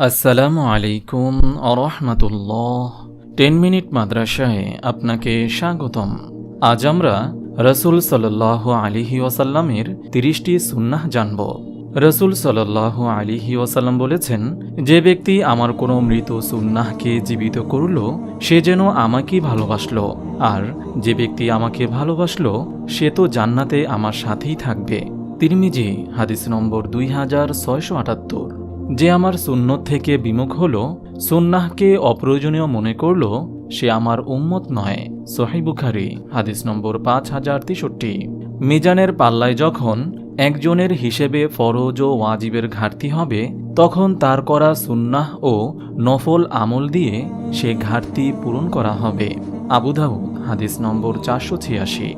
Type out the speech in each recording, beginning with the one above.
আসসালামু আলাইকুম আরহামাতুল্লাহ। 10 মিনিট মাদ্রাসায় আপনাকে স্বাগতম। আজ আমরা রসুল সাল্লাল্লাহু আলাইহি ওয়াসাল্লামের 30টি সুন্নাহ জানব। রসুল সাল্লাল্লাহু আলাইহি ওয়াসাল্লাম বলেছেন, যে ব্যক্তি আমার কোনো মৃত সুন্নাহকে জীবিত করল সে যেন আমাকেই ভালোবাসলো, আর যে ব্যক্তি আমাকে ভালোবাসলো সে তো জান্নাতে আমার সাথেই থাকবে। তিরমিজি হাদিস নম্বর 2678। যে আমার সুন্নত থেকে বিমুখ হল, সুন্নাহকে অপ্রয়োজনীয় মনে করল, সে আমার উম্মত নয়। সহিহ বুখারী হাদিস নম্বর 5063। মিজানের পাল্লায় যখন একজনের হিসেবে ফরজ ও ওয়াজিবের ঘাটতি হবে, তখন তার করা সুন্নাহ ও নফল আমল দিয়ে সে ঘাটতি পূরণ করা হবে। আবু দাউদ হাদিস নম্বর 486।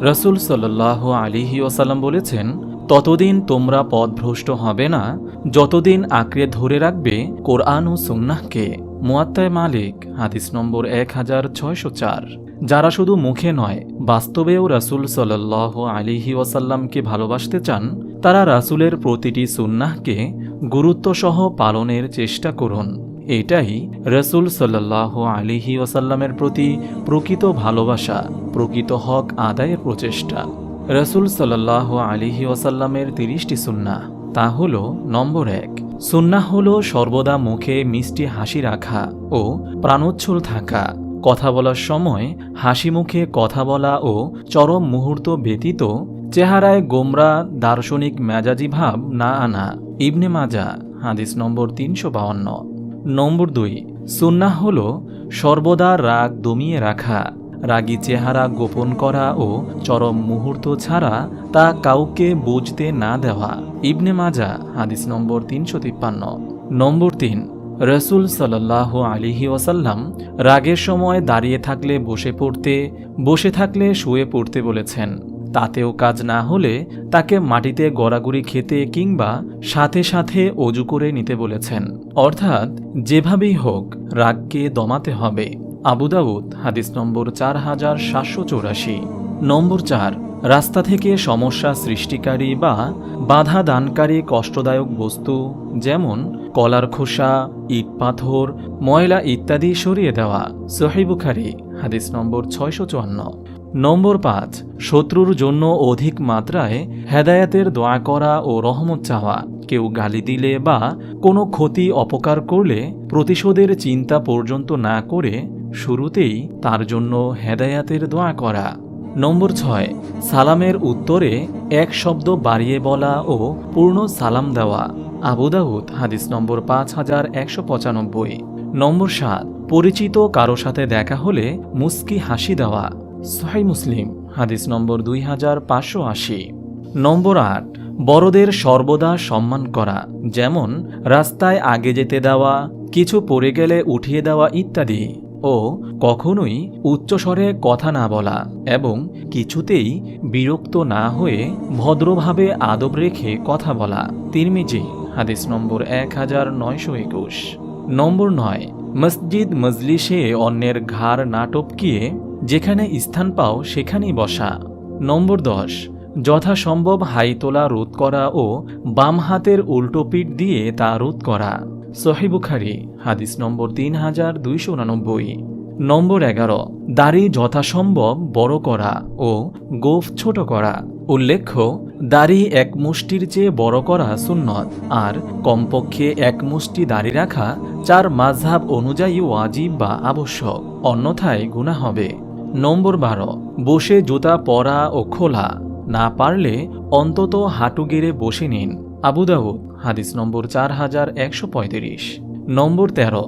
রসুল সাল্লাল্লাহু আলাইহি ওয়াসাল্লাম বলেছেন, ততদিন তোমরা পথভ্রষ্ট হবে না যতদিন আঁকড়ে ধরে রাখবে কোরআন ও সুন্নাহকে। মুয়াত্তা মালিক হাদিস নম্বর 1604। যারা শুধু মুখে নয় বাস্তবেও রাসূল সাল্লাল্লাহু আলাইহি ওয়াসাল্লামকে ভালোবাসতে চান, তারা রাসূলের প্রতিটি সুন্নাহকে গুরুত্বসহ পালনের চেষ্টা করুন। এটাই রাসূল সাল্লাল্লাহু আলাইহি ওয়াসাল্লামের প্রতি প্রকৃত ভালোবাসা, প্রকৃত হক আদায়ের প্রচেষ্টা। রসুল সাল্লাল্লাহু আলাইহি ওয়াসাল্লামের 30টি সুন্নাহ। তা হল, নম্বর 1, সুন্নাহ হল সর্বদা মুখে মিষ্টি হাসি রাখা ও প্রাণোচ্ছল থাকা। কথা বলার সময় হাসি মুখে কথা বলা ও চরম মুহূর্ত ব্যতীত চেহারায় গোমরা দার্শনিক মেজাজি ভাব না আনা। ইবনে মাজাহ হাদিস নম্বর 352। নম্বর 2, সুন্নাহ হল সর্বদা রাগ দমিয়ে রাখা, রাগী চেহারা গোপন করা ও চরম মুহূর্ত ছাড়া তা কাউকে বুঝতে না দেওয়া। ইবনে মাজাহ হাদিস নম্বর 353। নম্বর 3, রসুল সাল্লাল্লাহু আলাইহি ওয়াসাল্লাম রাগের সময় দাঁড়িয়ে থাকলে বসে পড়তে, বসে থাকলে শুয়ে পড়তে বলেছেন। তাতেও কাজ না হলে তাকে মাটিতে গড়াগড়ি খেতে কিংবা সাথে সাথে অজু করে নিতে বলেছেন। অর্থাৎ যেভাবেই হোক রাগকে দমাতে হবে। আবু দাউদ হাদিস নম্বর 4784। নম্বর 4, রাস্তা থেকে সমস্যা সৃষ্টিকারী বা বাধা দানকারী কষ্টদায়ক বস্তু যেমন কলার খোসা, ইট পাথর, ময়লা ইত্যাদি সরিয়ে দেওয়া। সহিহ বুখারী হাদিস নম্বর 654। নম্বর 5, শত্রুর জন্য অধিক মাত্রায় হেদায়েতের দোয়া করা ও রহমত চাওয়া। কেউ গালি দিলে বা কোনো ক্ষতি অপকার করলে প্রতিশোধের চিন্তা পর্যন্ত না করে শুরুতেই তার জন্য হেদায়াতের দোয়া করা। নম্বর 6, সালামের উত্তরে এক শব্দ বাড়িয়ে বলা ও পূর্ণ সালাম দেওয়া। আবু দাউদ হাদিস নম্বর 5195। নম্বর 7, পরিচিত কারো সাথে দেখা হলে মুস্কি হাসি দেওয়া। সহিহ মুসলিম হাদিস নম্বর 2580। নম্বর 8, বড়দের সর্বদা সম্মান করা, যেমন রাস্তায় আগে যেতে দেওয়া, কিছু পড়ে গেলে উঠিয়ে দেওয়া ইত্যাদি। ও কখনোই উচ্চস্বরে কথা না বলা এবং কিছুতেই বিরক্ত না হয়ে ভদ্রভাবে আদব রেখে কথা বলা। তিরমিজি হাদিস নম্বর 1921। নম্বর 9, মসজিদ মজলিসে অন্যের ঘাড় না টপকিয়ে যেখানে স্থান পাও সেখানেই বসা। নম্বর 10, যথাসম্ভব হাই তোলা রোধ করা ও বাম হাতের উল্টো পিঠ দিয়ে তা রোধ করা। সহিহ বুখারী হাদিস নম্বর 3289। নম্বর 11, দাড়ি যথাসম্ভব বড় করা ও গোঁফ ছোট করা। উল্লেখ্য, দাড়ি এক মুষ্টির চেয়ে বড় করা সুন্নত, আর কমপক্ষে এক মুষ্টি দাড়ি রাখা 4 মাযহাব অনুযায়ী ওয়াজিব বা আবশ্যক, অন্যথায় গুনাহ হবে। নম্বর 12, বসে জুতা পরা ও খোলা, না পারলে অন্তত হাঁটু গেড়ে বসে নিন। আবু দাউদ হাদিস নম্বর 4135। নম্বর 13,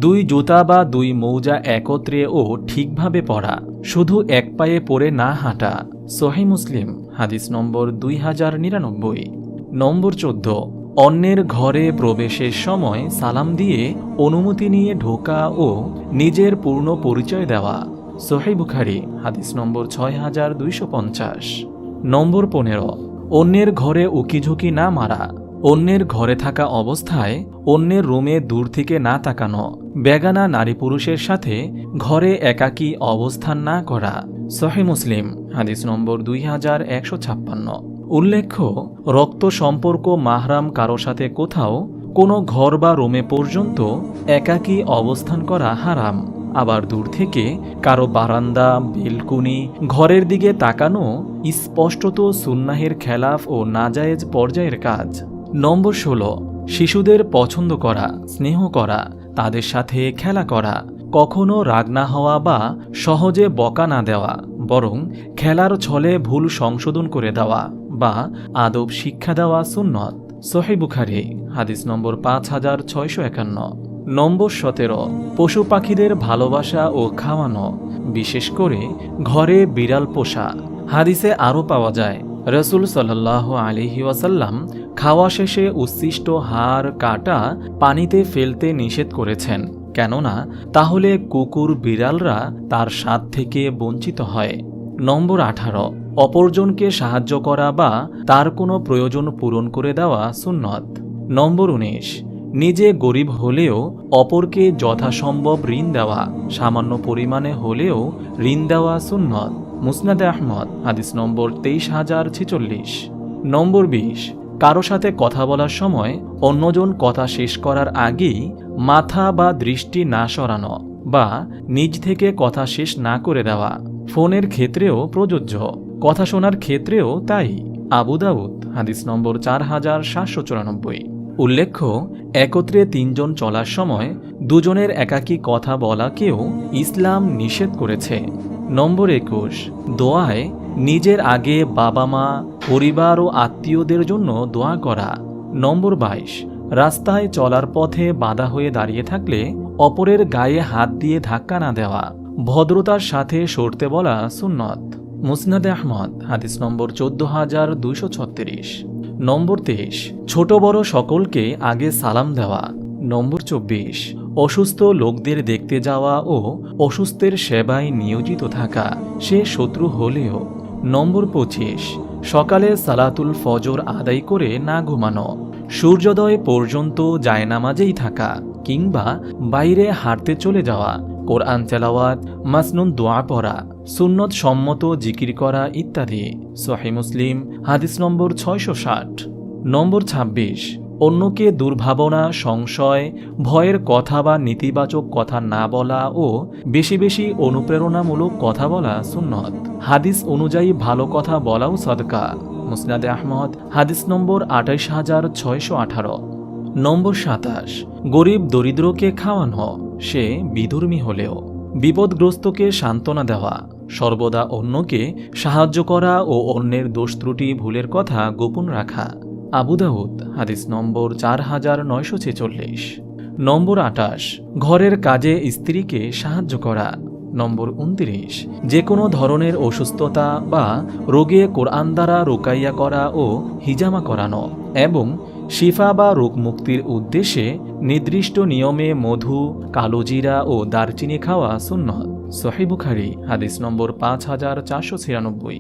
2 জুতা বা 2 মৌজা একত্রে ও ঠিকভাবে পরা, শুধু এক পায়ে পরে না হাঁটা। সহিহ মুসলিম হাদিস নম্বর 2099। নম্বর 14, অন্যের ঘরে প্রবেশের সময় সালাম দিয়ে অনুমতি নিয়ে ঢোকা ও নিজের পূর্ণ পরিচয় দেওয়া। সহিহ বুখারী হাদিস নম্বর 6250। নম্বর 15, অন্যের ঘরে উকিঝুঁকি না মারা, অন্যের ঘরে থাকা অবস্থায় অন্যের রুমে দূর থেকে না তাকানো, বেগানা নারী পুরুষের সাথে ঘরে একাকী অবস্থান না করা। সহিহ মুসলিম হাদিস নম্বর 2156। উল্লেখ্য, রক্ত সম্পর্ক মাহরাম কারো সাথে কোথাও কোনো ঘর বা রুমে পর্যন্ত একাকী অবস্থান করা হারাম। আবার দূর থেকে কারো বারান্দা, বেলকুনি, ঘরের দিকে তাকানো স্পষ্টত সুন্নাহের খেলাফ ও নাজায়েজ পর্যায়ের কাজ। নম্বর 16, শিশুদের পছন্দ করা, স্নেহ করা, তাদের সাথে খেলা করা, কখনো রাগ না হওয়া বা সহজে বকা না দেওয়া, বরং খেলার ছলে ভুল সংশোধন করে দেওয়া বা আদব শিক্ষা দেওয়া সুন্নত। সহিহ বুখারী হাদিস নম্বর 5651। নম্বর 17, পশু পাখিদের ভালোবাসা ও খাওয়ানো, বিশেষ করে ঘরে বিড়াল পোষা। হাদিসে আরও পাওয়া যায়, রাসূল সাল্লাল্লাহু আলাইহি ওয়াসাল্লাম খাওয়া শেষে উচ্ছিষ্ট হাড় কাটা পানিতে ফেলতে নিষেধ করেছেন, কেননা তাহলে কুকুর বিড়ালরা তার স্বাদ থেকে বঞ্চিত হয়। নম্বর 18, অপরজনকে সাহায্য করা বা তার কোনো প্রয়োজন পূরণ করে দেওয়া সুন্নত। নম্বর 19, নিজে গরিব হলেও অপরকে যথাসম্ভব ঋণ দেওয়া, সামান্য পরিমাণে হলেও ঋণ দেওয়া সুন্নত। মুসনাদে আহমদ হাদিস নম্বর 23046। নম্বর 20, কারো সাথে কথা বলার সময় অন্যজন কথা শেষ করার আগেই মাথা বা দৃষ্টি না সরানো বা নিজ থেকে কথা শেষ না করে দেওয়া। ফোনের ক্ষেত্রেও প্রযোজ্য, কথা শোনার ক্ষেত্রেও তাই। আবু দাউদ হাদিস নম্বর 4794। উল্লেখ্য, একত্রে 3 জন চলার সময় দুজনের একাকী কথা বলাকেও ইসলাম নিষেধ করেছে। নম্বর 21, দোয়ায় নিজের আগে বাবা মা, পরিবার ও আত্মীয়দের জন্য দোয়া করা। নম্বর 22, রাস্তায় চলার পথে বাধা হয়ে দাঁড়িয়ে থাকলে অপরের গায়ে হাত দিয়ে ধাক্কা না দেওয়া, ভদ্রতার সাথে সরতে বলা সুন্নত। মুসনাদে আহমদ হাদিস নম্বর 14236। নম্বর 23, ছোট বড় সকলকে আগে সালাম দেওয়া। নম্বর 24, অসুস্থ লোকদের দেখতে যাওয়া ও অসুস্থের সেবায় নিয়োজিত থাকা, সে শত্রু হলেও। নম্বর 25, সকালে সালাতুল ফজর আদায় করে না ঘুমানো, সূর্যোদয় পর্যন্ত জায়নামাজেই থাকা কিংবা বাইরে হাঁটতে চলে যাওয়া, কোরআন তেলাওয়াত, মাসনুন দোয়া পড়া, সুন্নত সম্মত জিকির করা ইত্যাদি। সহিহ মুসলিম হাদিস নম্বর 660। নম্বর 26, অন্যকে দুর্ভাবনা, সংশয়, ভয়ের কথা বা নেতিবাচক কথা না বলা ও বেশি বেশি অনুপ্রেরণামূলক কথা বলা সুন্নত। হাদিস অনুযায়ী ভালো কথা বলাও সদকা। মুসনাদে আহমদ হাদিস নম্বর 28618। নম্বর 27, গরিব দরিদ্রকে খাওয়ানো, সে বিধর্মী হলেও। বিপদগ্রস্তকে সান্ত্বনা দেওয়া, সর্বদা অন্যকে সাহায্য করা ও অন্যের দোষ ত্রুটি ভুলের কথা গোপন রাখা। আবু দাউদ হাদিস নম্বর 4946। নম্বর 28, ঘরের কাজে স্ত্রীকে সাহায্য করা। নম্বর 29, যে কোনো ধরনের অসুস্থতা বা রোগে কোরআন দ্বারা রুকাইয়া করা ও হিজামা করানো এবং শিফা বা রোগ মুক্তির উদ্দেশ্যে নির্দিষ্ট নিয়মে মধু, কালোজিরা ও দারচিনি খাওয়া সুন্নত। সহিহ বুখারী হাদিস নম্বর 5496।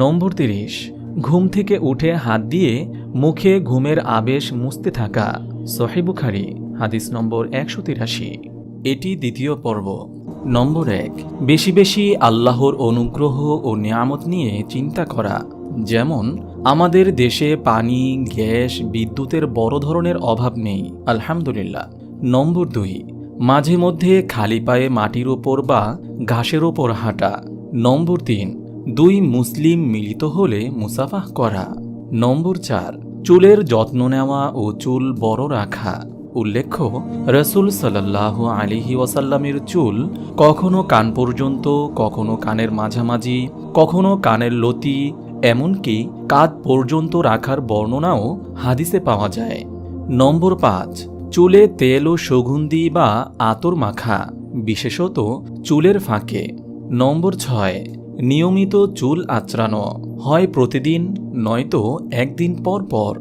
নম্বর 30, ঘুম থেকে উঠে হাত দিয়ে মুখে ঘুমের আবেশ মুছতে থাকা। সহিহ বুখারী হাদিস নম্বর 183। এটি দ্বিতীয় পর্ব। নম্বর 1, বেশি বেশি আল্লাহর অনুগ্রহ ও নিয়ামত নিয়ে চিন্তা করা, যেমন আমাদের দেশে পানি, গ্যাস, বিদ্যুতের বড় ধরনের অভাব নেই, আলহামদুলিল্লাহ। নম্বর 2, মাঝে মধ্যে খালি পায়ে মাটির ওপর বা ঘাসের ওপর হাঁটা। নম্বর 3, 2 মুসলিম মিলিত হলে মুসাফাহ করা। নম্বর 4, চুলের যত্ন নেওয়া ও চুল বড় রাখা। উল্লেখ্য, রাসূল সাল্লাল্লাহু আলাইহি ওয়াসাল্লামের চুল কখনো কান পর্যন্ত, কখনো কানের মাঝামাঝি, কখনো কানের লতি, এমনকি কাঁধ পর্যন্ত রাখার বর্ণনাও হাদিসে পাওয়া যায়। নম্বর 5, চুলে তেল ও সুগন্ধি বা আতর মাখা, বিশেষত চুলের ফাঁকে। নম্বর 6, নিয়মিত চুল আঁচড়ানো, হয় প্রতিদিন নয়তো একদিন পর পর।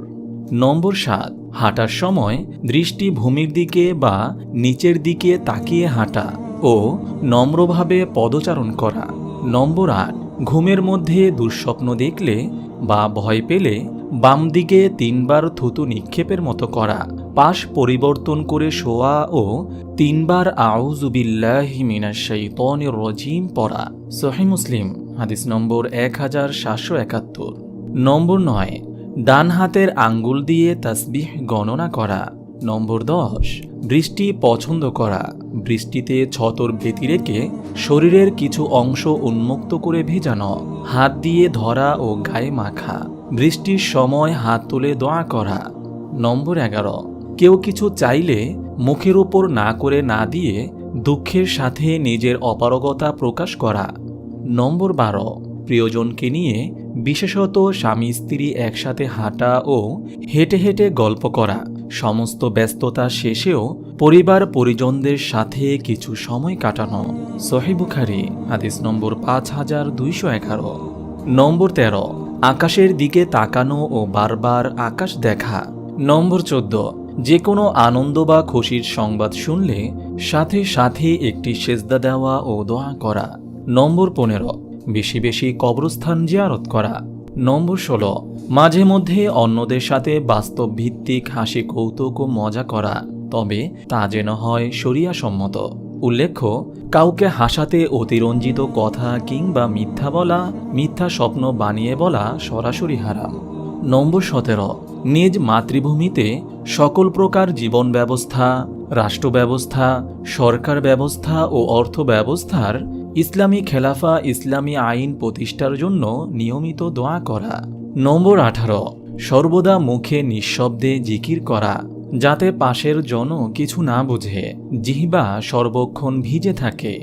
নম্বর 7, হাঁটার সময় দৃষ্টি ভূমির দিকে বা নিচের দিকে তাকিয়ে হাঁটা ও নম্রভাবে পদচারণ করা। নম্বর 8, ঘুমের মধ্যে দুঃস্বপ্ন দেখলে বা ভয় পেলে বাম দিকে 3 বার থুতু নিক্ষেপের মতো করা, পাশ পরিবর্তন করে শোয়া ও 3 বার আউযু বিল্লাহি মিনাশ শাইতানির রাজিম পড়া। সহিহ মুসলিম হাদিস নম্বর 1771। নম্বর 9, ডান হাতের আঙ্গুল দিয়ে তাসবিহ গণনা করা। নম্বর 10, বৃষ্টি পছন্দ করা। বৃষ্টিতে ছতর ভীতি রেখে শরীরের কিছু অংশ উন্মুক্ত করে ভেজানো, হাত দিয়ে ধরা ও গায়ে মাখা। বৃষ্টির সময় হাত তুলে দোয়া করা। নম্বর 11, কেউ কিছু চাইলে মুখের উপর না করে না দিয়ে দুঃখের সাথে নিজের অপারগতা প্রকাশ করা। নম্বর 12, প্রিয়জনকে নিয়ে বিশেষত স্বামী স্ত্রী একসাথে হাঁটা ও হেঁটে হেঁটে গল্প করা। সমস্ত ব্যস্ততা শেষেও পরিবার পরিজনদের সাথে কিছু সময় কাটানো। সহিহ বুখারী হাদিস নম্বর 5211। নম্বর 13, আকাশের দিকে তাকানো ও বারবার আকাশ দেখা। নম্বর 14, যে কোনো আনন্দ বা খুশির সংবাদ শুনলে সাথে সাথে একটি সেজদা দেওয়া ও দোয়া করা। নম্বর 15, বেশি বেশি কবরস্থান জিয়ারত করা। নম্বর 16, মাঝে মধ্যে অন্যদের সাথে বাস্তব ভিত্তিক হাসি কৌতুক ও মজা করা, তবে তা যেন হয় শরিয়াসম্মত। উল্লেখ্য, কাউকে হাসাতে অতিরঞ্জিত কথা কিংবা মিথ্যা বলা, মিথ্যা স্বপ্ন বানিয়ে বলা সরাসরি হারাম। নম্বর 17, নিজ মাতৃভূমিতে সকল প্রকার জীবন ব্যবস্থা, রাষ্ট্র ব্যবস্থা, সরকার ব্যবস্থা ও অর্থ ব্যবস্থার ইসলামী খেলাফা ইসলামী আইন প্রতিষ্ঠার জন্য নিয়মিত দোয়া করা। নম্বর 18, সর্বদা মুখে নিঃশব্দে জিকির করা, যাতে পাশের জন কিছু না বুঝে জিহ্বা সর্বক্ষণ ভিজে থাকে।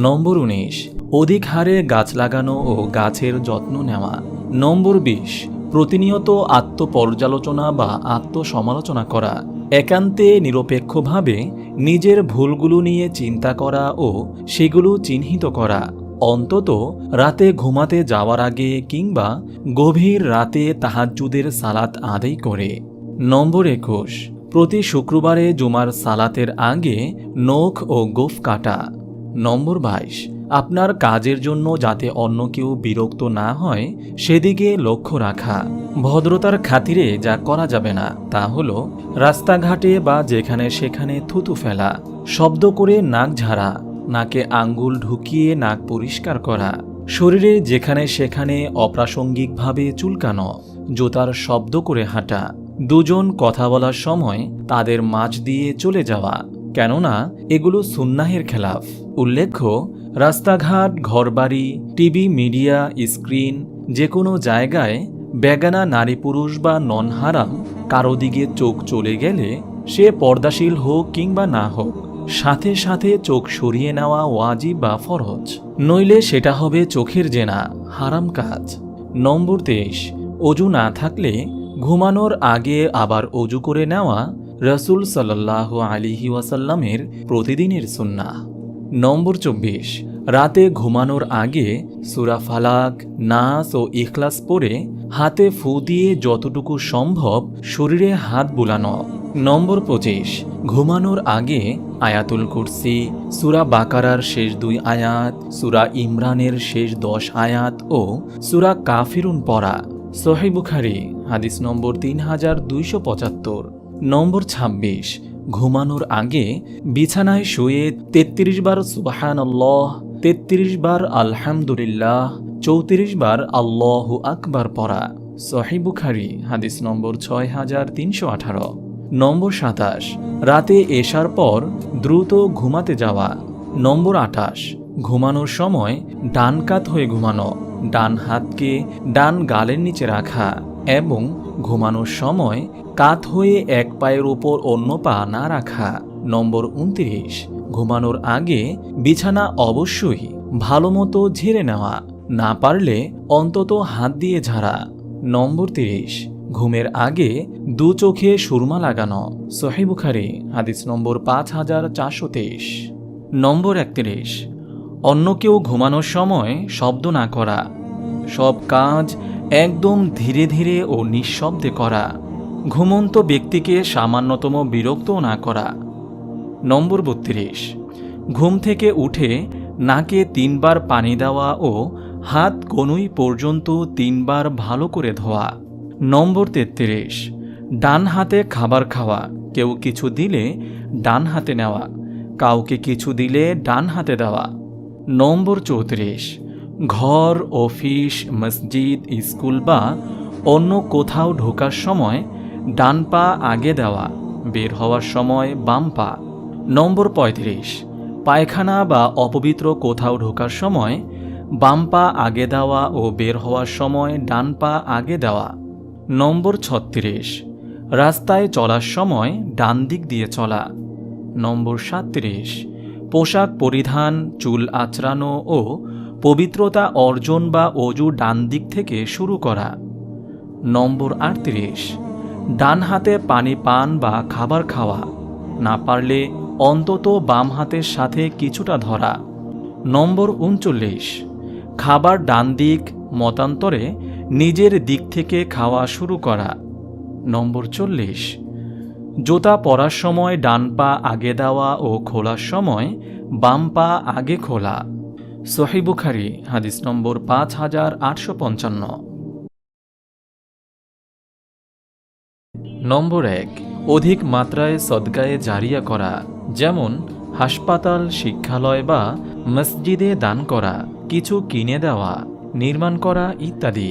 নম্বর 19, অধিক হারে গাছ লাগানো ও গাছের যত্ন নেওয়া। নম্বর 20, প্রতিনিয়ত আত্মপর্যালোচনা বা আত্মসমালোচনা করা, একান্তে নিরপেক্ষভাবে নিজের ভুলগুলো নিয়ে চিন্তা করা ও সেগুলো চিহ্নিত করা, অন্তত রাতে ঘুমাতে যাওয়ার আগে কিংবা গভীর রাতে তাহাজ্জুদের সালাত আদায় করে। নম্বর 21, প্রতি শুক্রবারে জুমার সালাতের আগে নখ ও গোঁফ কাটা। নম্বর 22, আপনার কাজের জন্য যাতে অন্য কেউ বিরক্ত না হয় সেদিকে লক্ষ্য রাখা। ভদ্রতার খাতিরে যা করা যাবে না তা হলো রাস্তাঘাটে বা যেখানে সেখানে থুতু ফেলা, শব্দ করে নাক ঝাড়া, নাকে আঙ্গুল ঢুকিয়ে নাক পরিষ্কার করা, শরীরে যেখানে সেখানে অপ্রাসঙ্গিকভাবে চুলকানো, জুতার শব্দ করে হাঁটা, দুজন কথা বলার সময় তাদের মাঝ দিয়ে চলে যাওয়া, কেননা এগুলো সুন্নাহের খেলাফ। উল্লেখ্য, রাস্তাঘাট, ঘরবাড়ি, টিভি, মিডিয়া, স্ক্রিন, যে কোনো জায়গায় বেগানা নারী পুরুষ বা নন হারাম কারো দিকে চোখ চলে গেলে সে পর্দাশীল হোক কিংবা না হোক, সাথে সাথে চোখ সরিয়ে নেওয়া ওয়াজিব বা ফরজ, নইলে সেটা হবে চোখের জেনা, হারাম কাজ। নম্বর 23, অজু না থাকলে ঘুমানোর আগে আবার অজু করে নেওয়া রাসূল সাল্লাল্লাহু আলাইহি ওয়াসাল্লামের প্রতিদিনের সুন্নাহ। নম্বর 24, রাতে ঘুমানোর আগে সূরা ফালাক, নাস ও ইখলাস পড়ে হাতে ফু দিয়ে যতটুকু সম্ভব শরীরে হাত বুলানো। নম্বর 25, ঘুমানোর আগে আয়াতুল কুরসি, সূরা বাকারার শেষ 2 আয়াত, সূরা ইমরানের শেষ 10 আয়াত ও সূরা কাফিরুন পড়া। সহিহ বুখারী হাদিস নম্বর 3275। নম্বর 26, ঘুমানোর আগে বিছানায় শুয়ে 33 বার সুবহানাল্লাহ, 33 বার আলহামদুলিল্লাহ, 34 বার আল্লাহু আকবার পড়া। সহিহ বুখারী হাদিস নম্বর 6318। নম্বর 27, রাতে এশার পর দ্রুত ঘুমাতে যাওয়া। নম্বর 28, ঘুমানোর সময় ডান কাত হয়ে ঘুমানো, ডান হাতকে ডান গালের নিচে রাখা এবং ঘুমানোর সময় কাত হয়ে এক পায়ের উপর অন্য পা না রাখা। নম্বর 29, ঘুমানোর আগে বিছানা অবশ্যই ভালো মতো ঝেড়ে নেওয়া, না পারলে অন্তত হাত দিয়ে ঝাড়া। নম্বর 30, ঘুমের আগে 2 চোখে সুরমা লাগানো। সহিহ বুখারী হাদিস নম্বর 5423। নম্বর 31, অন্য কেউ ঘুমানোর সময় শব্দ না করা, সব কাজ একদম ধীরে ধীরে ও নিঃশব্দে করা, ঘুমন্ত ব্যক্তিকে সামান্যতম বিরক্ত না করা। নম্বর 32, ঘুম থেকে উঠে নাকে 3 বার পানি দেওয়া ও হাত কনুই পর্যন্ত 3 বার ভালো করে ধোয়া। নম্বর 33, ডান হাতে খাবার খাওয়া, কেউ কিছু দিলে ডান হাতে নেওয়া, কাউকে কিছু দিলে ডান হাতে দেওয়া। নম্বর 34, ঘর, অফিস, মসজিদ, স্কুল বা অন্য কোথাও ঢোকার সময় ডান পা আগে দেওয়া, বের হওয়ার সময় বাম পা। নম্বর ৩৫, পায়খানা বা অপবিত্র কোথাও ঢোকার সময় বাম পা আগে দেওয়া ও বের হওয়ার সময় ডান পা আগে দেওয়া। নম্বর ৩৬, রাস্তায় চলার সময় ডান দিক দিয়ে চলা। নম্বর ৩৭, পোশাক পরিধান, চুল আঁচড়ানো ও পবিত্রতা অর্জন বা অজু ডান দিক থেকে শুরু করা। নম্বর ৩৮, ডান হাতে পানি পান বা খাবার খাওয়া, না পারলে অন্তত বাম হাতের সাথে কিছুটা ধরা। নম্বর ৩৯, খাবার ডান দিক মতান্তরে নিজের দিক থেকে খাওয়া শুরু করা। নম্বর ৪০, জুতা পরার সময় ডান পা আগে দেওয়া ও খোলার সময় বাম পা আগে খোলা। সহিহ বুখারী হাদিস নম্বর ৫৮৫৫। নম্বর ১, অধিক মাত্রায় সদকায়ে জারিয়া করা, যেমন হাসপাতাল, শিক্ষালয় বা মসজিদে দান করা, কিছু কিনে দেওয়া, নির্মাণ করা ইত্যাদি,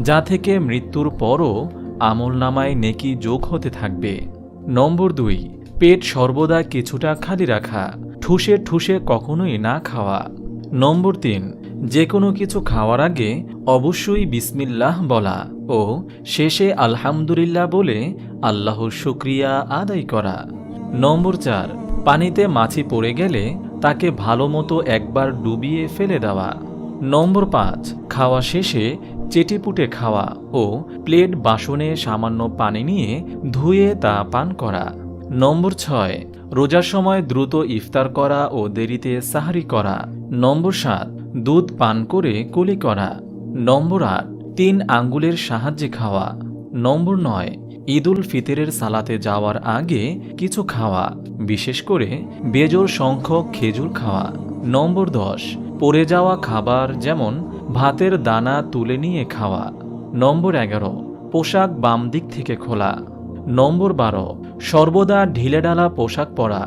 যা থেকে মৃত্যুর পরও আমলনামায় নেকি যোগ হতে থাকবে। নম্বর ২, পেট সর্বদা কিছুটা খালি রাখা, ঠুসে ঠুসে কখনোই না খাওয়া। নম্বর ৩, যে কোনো কিছু খাওয়ার আগে অবশ্যই বিসমিল্লাহ বলা ও শেষে আলহামদুলিল্লাহ বলে আল্লাহর শুকরিয়া আদায় করা। নম্বর ৪, পানিতে মাছি পড়ে গেলে তাকে ভালো মতো একবার ডুবিয়ে ফেলে দেওয়া। নম্বর ৫, খাওয়া শেষে চেটেপুটে খাওয়া ও প্লেট বাসনে সামান্য পানি নিয়ে ধুয়ে তা পান করা। নম্বর ৬, রোজার সময় দ্রুত ইফতার করা ও দেরিতে সাহরি করা। নম্বর ৭, দুধ পান করে কুলি করা। নম্বর ৮, ৩ আঙ্গুলের সাহায্যে খাওয়া। নম্বর ৯, ঈদুল ফিতরের সালাতে যাওয়ার আগে কিছু খাওয়া, বিশেষ করে বেজোড় সংখ্যক খেজুর খাওয়া। নম্বর ১০, পড়ে যাওয়া খাবার যেমন ভাতের দানা তুলে নিয়ে খাওয়া। নম্বর ১১, পোশাক বাম দিক থেকে খোলা। নম্বর ১২, সর্বদা ঢিলেঢালা পোশাক পরা।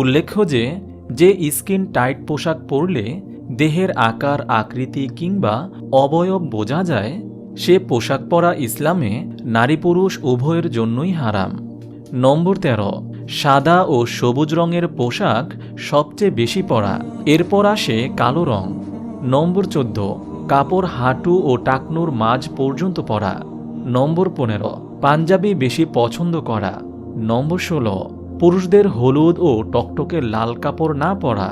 উল্লেখ্য যে স্কিন টাইট পোশাক পরলে দেহের আকার আকৃতি কিংবা অবয়ব বোঝা যায়, সে পোশাক পরা ইসলামে নারী পুরুষ উভয়ের জন্যই হারাম। নম্বর ১৩, সাদা ও সবুজ রঙের পোশাক সবচেয়ে বেশি পরা, এরপর আসে কালো রং। নম্বর ১৪, কাপড় হাঁটু ও টাকনুর মাঝ পর্যন্ত পরা। নম্বর ১৫, পাঞ্জাবি বেশি পছন্দ করা। নম্বর ১৬, পুরুষদের হলুদ ও টকটকে লাল কাপড় না পরা।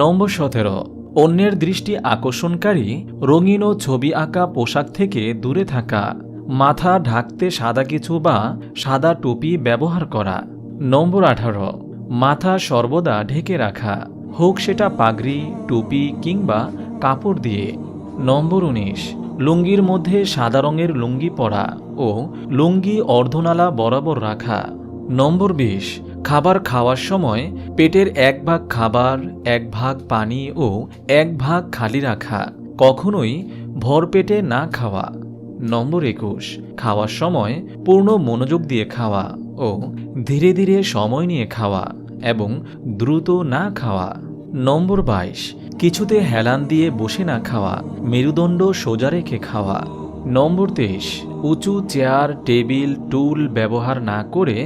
নম্বর ১৭, অন্যের দৃষ্টি আকর্ষণকারী রঙিন ও ছবি আঁকা পোশাক থেকে দূরে থাকা। মাথা ঢাকতে সাদা কিছু বা সাদা টুপি ব্যবহার করা। নম্বর ১৮, মাথা সর্বদা ঢেকে রাখা, হোক সেটা পাগড়ি, টুপি কিংবা কাপড় দিয়ে। নম্বর ১৯, লুঙ্গির মধ্যে সাদা রঙের লুঙ্গি পরা ও লুঙ্গি অর্ধনালা বরাবর রাখা। নম্বর ২০, খাবার খাওয়ার সময় পেটের ১ ভাগ খাবার, ১ ভাগ পানি ও ১ ভাগ খালি রাখা, কখনোই ভরপেটে না খাওয়া। নম্বর ২১, খাওয়ার সময় পূর্ণ মনোযোগ দিয়ে খাওয়া ও ধীরে ধীরে সময় নিয়ে খাওয়া এবং দ্রুত না খাওয়া। নম্বর ২২, কিছুতে হেলান দিয়ে বসে না খাওয়া, মেরুদণ্ড সোজা রেখে খাওয়া। নম্বর ২৩, উঁচু চেয়ার, টেবিল, টুল ব্যবহার না করে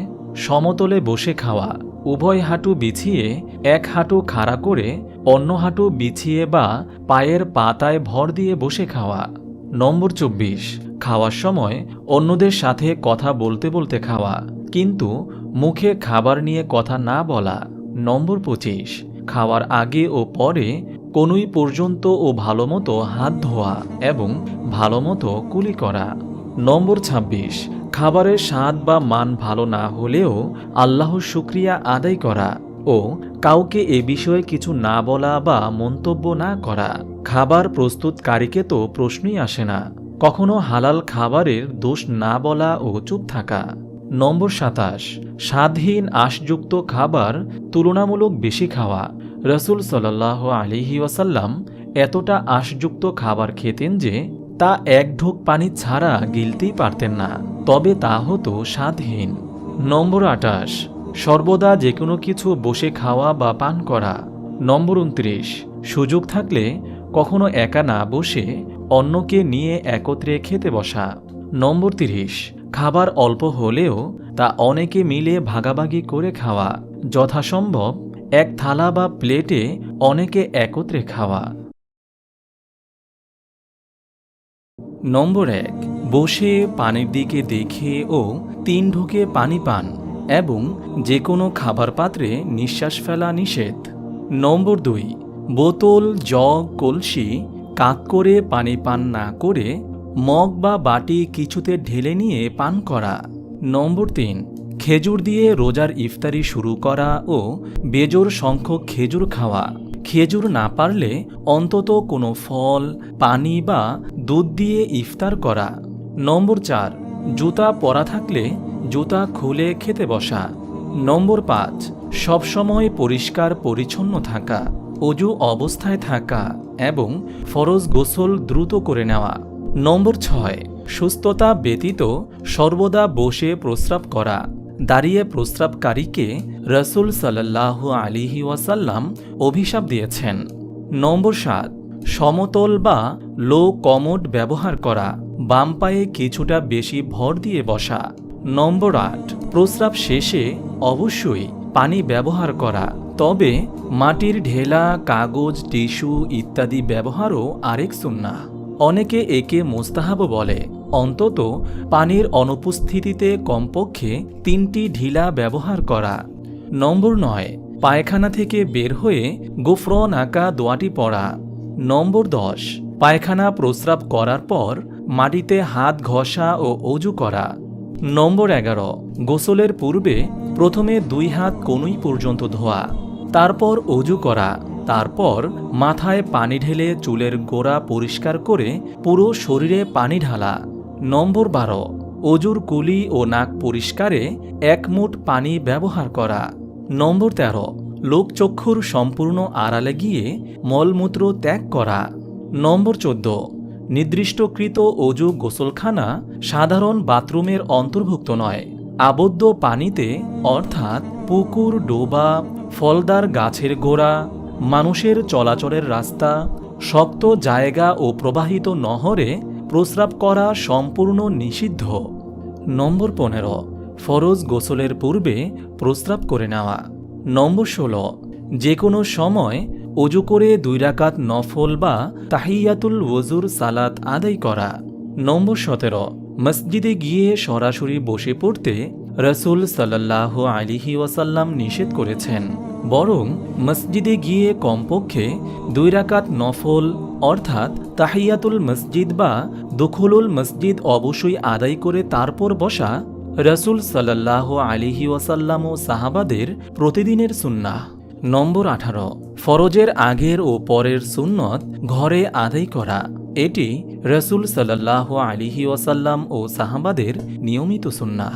সমতলে বসে খাওয়া, উভয় হাঁটু বিছিয়ে এক হাঁটু খাড়া করে অন্য হাঁটু বিছিয়ে বা পায়ের পাতায় ভর দিয়ে বসে খাওয়া। নম্বর ২৪, খাওয়ার সময় অন্যদের সাথে কথা বলতে বলতে খাওয়া, কিন্তু মুখে খাবার নিয়ে কথা না বলা। নম্বর ২৫, খাওয়ার আগে ও পরে কনুই পর্যন্ত ও ভালোমতো হাত ধোয়া এবং ভালোমতো কুলি করা। নম্বর ২৬, খাবারের স্বাদ বা মান ভালো না হলেও আল্লাহর শুকরিয়া আদায় করা ও কাউকে এ বিষয়ে কিছু না বলা বা মন্তব্য না করা। খাবার প্রস্তুতকারীকে তো প্রশ্নই আসে না, কখনো হালাল খাবারের দোষ না বলা ও চুপ থাকা। নম্বর ২৭, স্বাদহীন আঁশযুক্ত খাবার তুলনামূলক বেশি খাওয়া। রাসূল সাল্লাল্লাহু আলাইহি ওয়াসাল্লাম এতটা আঁশযুক্ত খাবার খেতেন যে তা এক ঢোক পানি ছাড়া গিলতেই পারতেন না, তবে তা হতো স্বাদহীন। নম্বর ২৮, সর্বদা যে কোনো কিছু বসে খাওয়া বা পান করা। নম্বর ২৯, সুযোগ থাকলে কখনো একা না বসে অন্যকে নিয়ে একত্রে খেতে বসা। নম্বর ৩০, খাবার অল্প হলেও তা অনেকে মিলে ভাগাভাগি করে খাওয়া, যথাসম্ভব এক থালা বা প্লেটে অনেকে একত্রে খাওয়া। নম্বর 1, বসে পানির দিকে দেখে ও 3 ঢোকে পানি পান এবং যে কোনো খাবার পাত্রে নিঃশ্বাস ফেলা নিষেধ। নম্বর 2, বোতল, জগ, কলসি কাত করে পানি পান না করে মগ বা বাটি কিছুতে ঢেলে নিয়ে পান করা। নম্বর 3, খেজুর দিয়ে রোজার ইফতারি শুরু করা ও বেজোড় সংখ্যক খেজুর খাওয়া। খেজুর না পারলে অন্তত কোনো ফল, পানি বা দুধ দিয়ে ইফতার করা। নম্বর 4, জুতা পরা থাকলে জুতা খুলে খেতে বসা। নম্বর 5, সবসময় পরিষ্কার পরিচ্ছন্ন থাকা, অজু অবস্থায় থাকা এবং ফরজ গোসল দ্রুত করে নেওয়া। নম্বর 6, সুস্থতা ব্যতীত সর্বদা বসে প্রস্রাব করা। দাঁড়িয়ে প্রস্রাবকারীকে রাসূল সাল্লাল্লাহু আলাইহি ওয়াসাল্লাম অভিশাপ দিয়েছেন। নম্বর 7, সমতল বা লো কমোড ব্যবহার করা, বাম পায়ে কিছুটা বেশি ভর দিয়ে বসা। নম্বর 8, প্রস্রাব শেষে অবশ্যই পানি ব্যবহার করা, তবে মাটির ঢেলা, কাগজ, টিস্যু ইত্যাদি ব্যবহারও আরেক সুন্নাহ। অনেকে একে মুস্তাহাব বলে। অন্তত পানির অনুপস্থিতিতে কমপক্ষে 3টি ঢিলা ব্যবহার করা। নম্বর 9, পায়খানা থেকে বের হয়ে গুফরানাকা দোয়াটি পড়া। নম্বর 10, পায়খানা প্রস্রাব করার পর মাটিতে হাত ঘষা ও অজু করা। নম্বর 11, গোসলের পূর্বে প্রথমে 2 হাত কনুই পর্যন্ত ধোয়া, তারপর অজু করা, তারপর মাথায় পানি ঢেলে চুলের গোড়া পরিষ্কার করে পুরো শরীরে পানি ঢালা। নম্বর 12, অজুর কুলি ও নাক পরিষ্কারে 1 মুঠ পানি ব্যবহার করা। নম্বর 13, লোকচক্ষুর সম্পূর্ণ আড়ালে গিয়ে মলমূত্র ত্যাগ করা। নম্বর 14, নির্দিষ্টকৃত অজু গোসলখানা সাধারণ বাথরুমের অন্তর্ভুক্ত নয়। আবদ্ধ পানিতে অর্থাৎ পুকুর, ডোবা, ফলদার গাছের গোড়া, মানুষের চলাচলের রাস্তা, শক্ত জায়গা ও প্রবাহিত নহরে প্রস্রাব করা সম্পূর্ণ নিষিদ্ধ। নম্বর 15, ফরজ গোসলের পূর্বে প্রস্রাব করে নেওয়া। নম্বর 16, যে কোনো সময় অজু করে 2 রাকাত নফল বা তাহিয়াতুল ওযুর সালাত আদায় করা। নম্বর 17, মসজিদে গিয়ে সরাসরি বসে পড়তে রাসূল সাল্লাল্লাহু আলাইহি ওয়াসাল্লাম নিষেধ করেছেন, বরং মসজিদে গিয়ে কমপক্ষে 2 রাকাত নফল অর্থাৎ তাহিয়াতুল মসজিদ বা দুখুলুল মসজিদ অবশ্যই আদায় করে তারপর বসা রাসূল সাল্লাল্লাহু আলাইহি ওয়াসাল্লাম ও সাহাবাদের প্রতিদিনের সুন্নাহ। নম্বর 18, ফরজের আগের ও পরের সুন্নত ঘরে আদায় করা। এটি রাসূল সাল্লাল্লাহু আলাইহি ওয়াসাল্লাম ও সাহাবাদের নিয়মিত সুন্নাহ।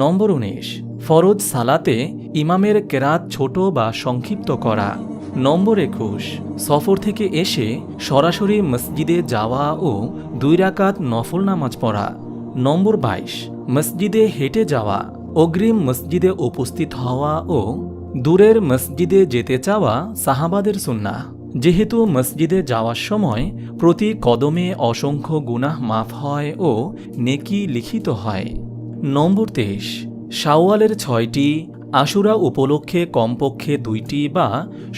নম্বর 19, ফরজ সালাতে ইমামের কেরাত ছোট বা সংক্ষিপ্ত করা। নম্বর 21, সফর থেকে এসে সরাসরি মসজিদে যাওয়া ও 2 রাকাত নফল নামাজ পড়া। নম্বর 22, মসজিদে হেঁটে যাওয়া, অগ্রিম মসজিদে উপস্থিত হওয়া ও দূরের মসজিদে যেতে চাওয়া সাহাবাদের সুন্নাহ। যেহেতু মসজিদে যাওয়ার সময় প্রতি কদমে অসংখ্য গুনাহ মাফ হয় ও নেকি লিখিত হয়। নম্বর 23, শাওয়ালের 6টি, আশুরা উপলক্ষে কমপক্ষে 2টি বা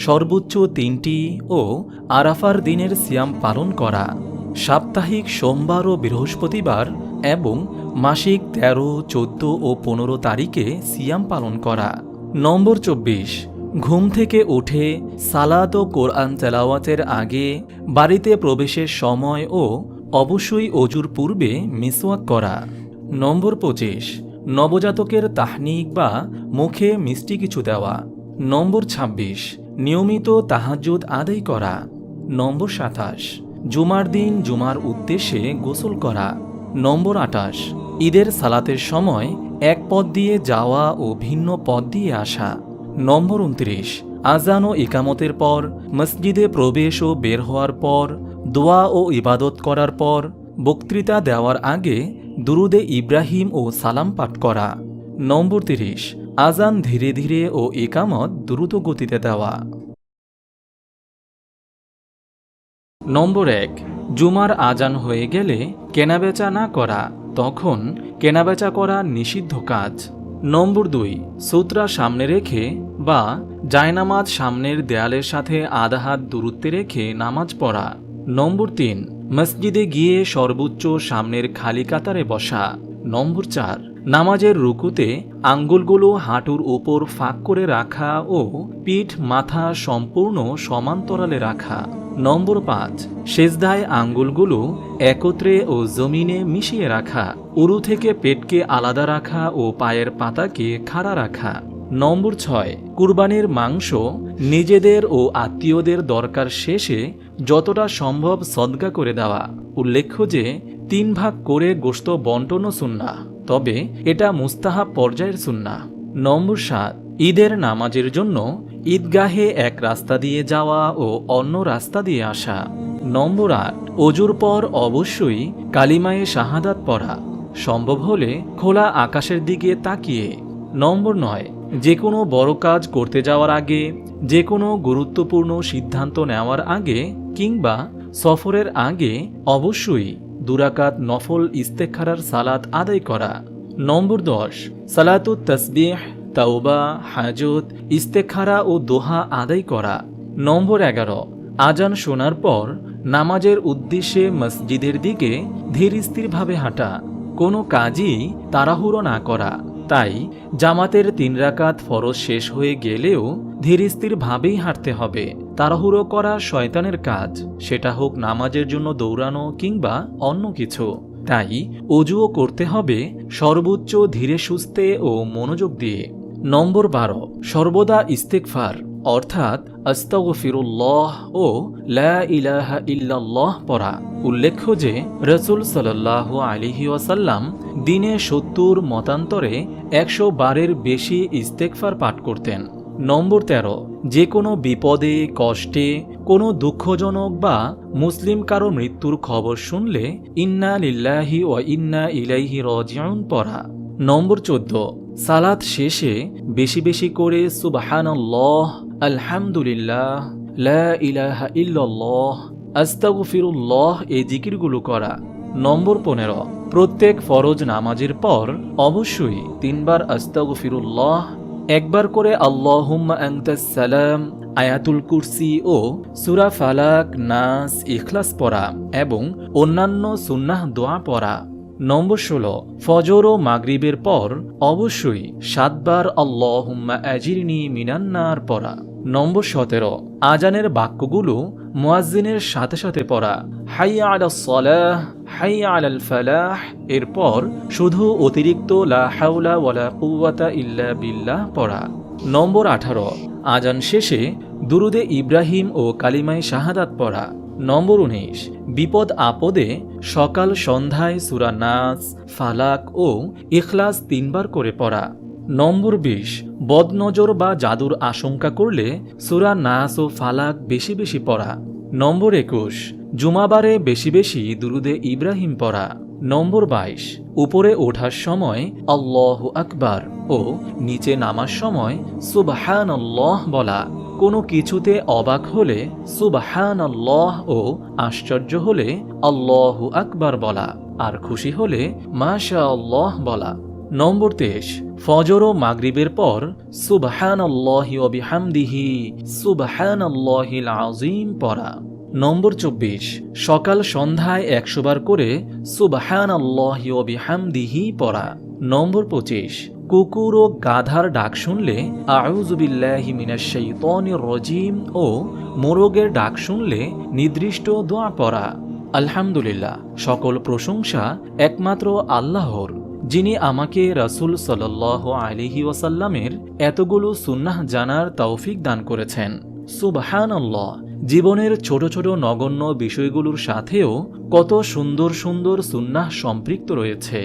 সর্বোচ্চ 3টি ও আরাফার দিনের সিয়াম পালন করা। সাপ্তাহিক সোমবার ও বৃহস্পতিবার এবং মাসিক 13, 14 ও 15 তারিখে সিয়াম পালন করা। নম্বর 24, ঘুম থেকে উঠে সালাত ও কোরআন তেলাওয়াতের আগে, বাড়িতে প্রবেশের সময় ও অবশ্যই অজুর পূর্বে মিসওয়াক করা। নম্বর 25, নবজাতকের তাহনিক বা মুখে মিষ্টি কিছু দেওয়া। নম্বর 26, নিয়মিত তাহাজ্জুদ আদায় করা। নম্বর 27, জুমার দিন জুমার উদ্দেশ্যে গোসল করা। নম্বর 28, ঈদের সালাতের সময় এক পথ দিয়ে যাওয়া ও ভিন্ন পথ দিয়ে আসা। নম্বর 29, আজান ও ইকামতের পর, মসজিদে প্রবেশ ও বের হওয়ার পর, দোয়া ও ইবাদত করার পর, বক্তৃতা দেওয়ার আগে দুরুদে ইব্রাহিম ও সালাম পাঠ করা। নম্বর 30, আজান ধীরে ধীরে ও ইকামত দ্রুত গতিতে দেওয়া। নম্বর 1, জুমার আজান হয়ে গেলে কেনাবেচা না করা, তখন কেনাবেচা করা নিষিদ্ধ কাজ। নম্বর 2, সূত্রা সামনে রেখে বা জায়নামাজ সামনের দেয়ালের সাথে আধা হাত দূরত্বে রেখে নামাজ পড়া। নম্বর 3, মসজিদে গিয়ে সর্বোচ্চ সামনের খালি কাতারে বসা। নম্বর 4, নামাজের রুকুতে আঙ্গুলগুলো হাঁটুর উপর ফাঁক করে রাখা ও পিঠ মাথা সম্পূর্ণ সমান্তরালে রাখা। নম্বর 5, সেজদায় আঙ্গুলগুলো একত্রে ও জমিনে মিশিয়ে রাখা। উরু থেকে পেটকে আলাদা রাখা ও পায়ের পাতাকে খাড়া রাখা। নম্বর 6, কুরবানির মাংস নিজেদের ও আত্মীয়দের দরকার শেষে যতটা সম্ভব সদকা করে দেওয়া। উল্লেখ্য যে 3 ভাগ করে গোশত বন্টনও সুন্নাহ, তবে এটা মুস্তাহাব পর্যায়ের সুন্নাহ। নম্বর 7, ঈদের নামাজের জন্য ঈদগাহে এক রাস্তা দিয়ে যাওয়া ও অন্য রাস্তা দিয়ে আসা। নম্বর 8, অজুর পর অবশ্যই কালিমায়ে শাহাদাত পড়া, সম্ভব হলে খোলা আকাশের দিকে তাকিয়ে। নম্বর 9, যে কোনো বড় কাজ করতে যাওয়ার আগে, যে কোনো গুরুত্বপূর্ণ সিদ্ধান্ত নেওয়ার আগে কিংবা সফরের আগে অবশ্যই 2 রাকাত নফল ইস্তেখারার সালাত আদায় করা। নম্বর 10, সালাতুত তাসবিহ, তাওবা, হাজত, ইস্তেখারা ও দোহা আদায় করা। নম্বর 11, আজান শোনার পর নামাজের উদ্দেশ্যে মসজিদের দিকে ধীরস্থিরভাবে হাঁটা, কোনো কাজই তাড়াহুড়ো না করা। তাই জামাতের 3 রাকাত ফরজ শেষ হয়ে গেলেও ধীরস্থিরভাবেই হাঁটতে হবে। তাড়াহুড়ো করা শয়তানের কাজ, সেটা হোক নামাজের জন্য দৌড়ানো কিংবা অন্য কিছু। তাই অজুও করতে হবে সর্বোচ্চ ধীরে সুস্থে ও মনোযোগ দিয়ে। নম্বর 12, সর্বদা ইস্তেগফার অর্থাৎ আস্তাগফিরুল্লাহ ও লা ইলাহা ইল্লাল্লাহ পড়া। উল্লেখ্য যে রাসূল সাল্লাল্লাহু আলাইহি ওয়াসাল্লাম দিনে 70 মতান্তরে 100 বারের বেশি ইস্তেগফার পাঠ করতেন। নম্বর 13, যে কোনো বিপদে কষ্টে কোনো দুঃখজনক বা মুসলিম কারো মৃত্যুর খবর শুনলে ইন্না লিল্লাহি ওয়া ইন্না ইলাইহি রাজিউন পড়া। নম্বর 14, সালাত শেষে বেশি বেশি করে সুবহানাল্লাহ, আলহামদুলিল্লাহ, লা ইলাহা ইল্লাল্লাহ, আস্তাগফিরুল্লাহ এই জিকিরগুলো করা। নম্বর 15, প্রত্যেক ফরজ নামাজের পর অবশ্যই 3 বার আস্তাগফিরুল্লাহ, 1 বার করে আল্লাহুম্মা আনতাস সালাম, আয়াতুল কুরসি ও সূরা ফালাক, নাস, ইখলাস পড়া এবং অন্যান্য সুন্নাহ দোয়া পড়া। নম্বর 16, ফজর ও মাগরিবের পর অবশ্যই 7 বার আল্লাহুম্মা আজিরনি মিনান্নার পড়া। নম্বর 17, আজানের বাক্যগুলো মুয়াজ্জিনের সাথে সাথে পড়া, হাইয়া আলাস সালাহ, হাইয়া আলাল ফালাহ, এরপর শুধু অতিরিক্ত লা হাওলা ওয়ালা কুওয়াতা ইল্লা বিল্লাহ পড়া। নম্বর 18, আজান শেষে দুরুদে ইব্রাহিম ও কালিমায়ে শাহাদাত পড়া। নম্বর 19, বিপদ আপদে সকাল সন্ধ্যায় সূরা নাস, ফালাক ও ইখলাস 3 বার করে পড়া। নম্বর 20, বদনজর বা জাদুর আশঙ্কা করলে সূরা নাস ও ফালাক বেশি বেশি পড়া। নম্বর 21, জুমাবারে বেশি বেশি দুরুদে ইব্রাহিম পড়া। নম্বর 22, উপরে ওঠার সময় আল্লাহু আকবার ও নিচে নামার সময় সুবহানাল্লাহ বলা। কোনো কিছুতে অবাক হলে সুবহানাল্লাহ ও আশ্চর্য হলে আল্লাহু আকবার বলা, আর খুশি হলে মাশাআল্লাহ বলা। নম্বর 23, ফজর ও মাগরিবের পর সুবহানাল্লাহি ওয়া বিহামদিহি সুবহানাল্লাহিল আযীম পড়া। নম্বর 24, সকাল সন্ধ্যায় 100 বার করে সুবহানাল্লাহি ওয়া বিহামদিহি পড়া। নম্বর 25, কুকুর ও গাধার ডাক শুনলে আউযু বিল্লাহি মিনাশ শাইতানির রাজীম ও মোরগের ডাক শুনলে নির্দিষ্ট দোয়া পড়া। আলহামদুলিল্লাহ, সকল প্রশংসা একমাত্র আল্লাহর, যিনি আমাকে রাসূল সাল্লাল্লাহু আলাইহি ওয়াসাল্লামের এতগুলো সুন্নাহ জানার তৌফিক দান করেছেন। সুবহানাল্লাহ, জীবনের ছোট ছোট নগণ্য বিষয়গুলোর সাথেও কত সুন্দর সুন্দর সুন্নাহ সম্পৃক্ত রয়েছে।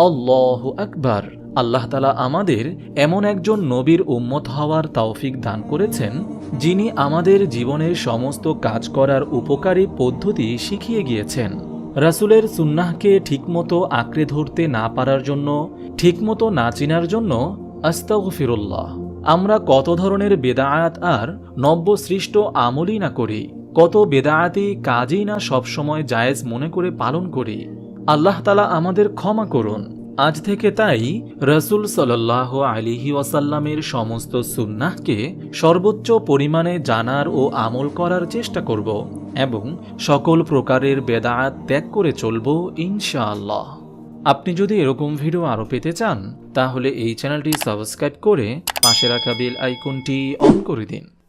আল্লাহু আকবার। আল্লাহ তাআলা আমাদের এমন একজন নবীর উম্মত হওয়ার তৌফিক দান করেছেন, যিনি আমাদের জীবনের সমস্ত কাজ করার উপকারী পদ্ধতি শিখিয়ে গিয়েছেন। রাসূলের সুন্নাহকে ঠিকমতো আঁকড়ে ধরতে না পারার জন্য, ঠিকমতো না চিনার জন্য আস্তাগফিরুল্লাহ, আমরা কত ধরনের বেদায়াত আর নব্য সৃষ্ট আমলই না করি, কত বেদায়াতি কাজই না সবসময় জায়েজ মনে করে পালন করি। আল্লাহ তাআলা আমাদের ক্ষমা করুন। আজ থেকে তাই রসুল সাল্লাল্লাহু আলাইহি ওয়াসাল্লামের সমস্ত সুন্নাহকে সর্বোচ্চ পরিমাণে জানার ও আমল করার চেষ্টা করব এবং সকল প্রকারের বেদাত ত্যাগ করে চলব ইনশাআল্লাহ। আপনি যদি এরকম ভিডিও আরও পেতে চান তাহলে এই চ্যানেলটি সাবস্ক্রাইব করে পাশে রাখা বেল আইকনটি অন করে দিন।